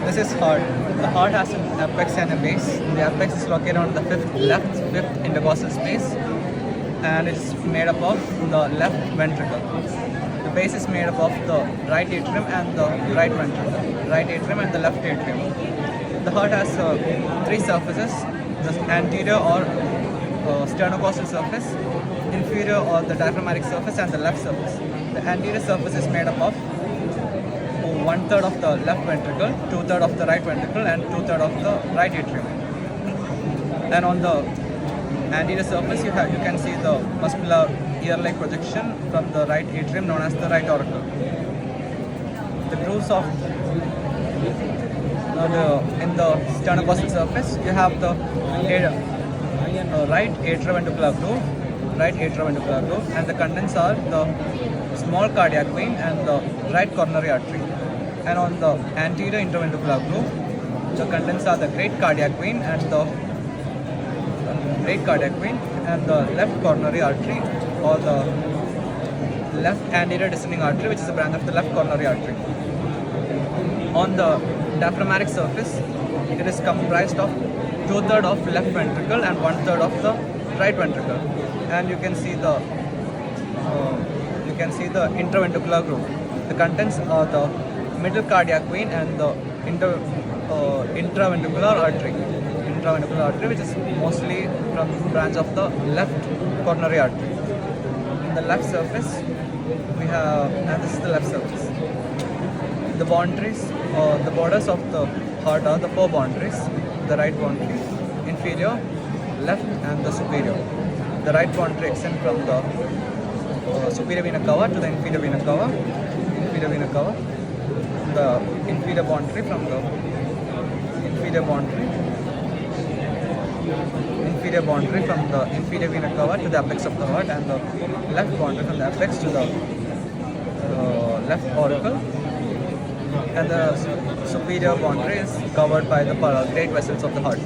This is heart. The heart has an apex and a base. The apex is located on the fifth intercostal space, and it's made up of the left ventricle. The base is made up of the right atrium and the right ventricle, right atrium and the left atrium. The heart has three surfaces: the anterior or sternocostal surface, inferior or the diaphragmatic surface, and the left surface. The anterior surface is made up of 1/3 of the left ventricle, 2/3 of the right ventricle, and 2/3 of the right atrium. And on the anterior surface, you can see the muscular ear-like projection from the right atrium, known as the right auricle. The grooves of in the sternocostal surface, you have the right atrioventricular groove, and the contents are the small cardiac vein and the right coronary artery. And on the anterior interventricular groove, the contents are the great cardiac vein and the left coronary artery, or the left anterior descending artery, which is a branch of the left coronary artery. On the diaphragmatic surface, it is comprised of 2/3 of left ventricle and 1/3 of the right ventricle. And you can see the interventricular groove. The contents are the middle cardiac vein and the intraventricular artery, which is mostly from branch of the left coronary artery. In the left surface, we have, and this is the left surface. The boundaries, the borders of the heart are the four boundaries: the right boundary, inferior, left, and the superior. The right boundary extends from the superior vena cava to the inferior vena cava. The inferior boundary from the inferior vena cava to the apex of the heart, and the left boundary from the apex to the left auricle. And the superior boundary is covered by the great vessels of the heart.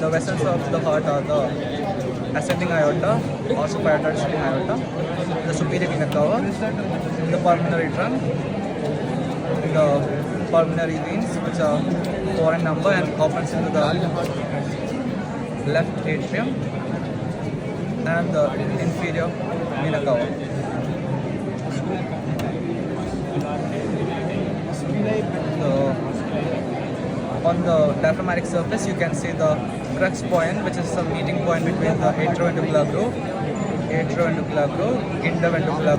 The vessels of the heart are the ascending aorta or superior descending aorta, the superior vena cava, the pulmonary trunk, the pulmonary veins, which are 4 in number and opens into the left atrium, and the inferior vena cava. On the diaphragmatic surface, you can see the crux point, which is a meeting point between the atrioventricular groove, interventricular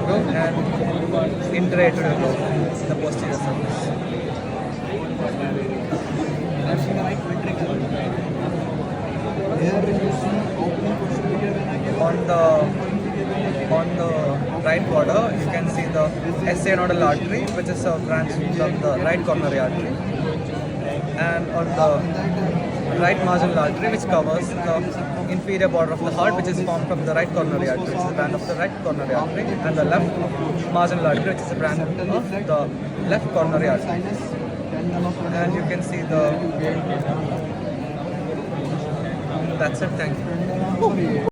groove, and interatrial groove, the posterior surface. On the right border, you can see the SA nodal artery, which is a branch from the right coronary artery. And on the right marginal artery, which covers the inferior border of the heart, which is formed from the right coronary artery, which is a branch of the right coronary artery, and the left marginal artery, which is a branch of the left coronary artery. And you can see the. That's it. Thank you.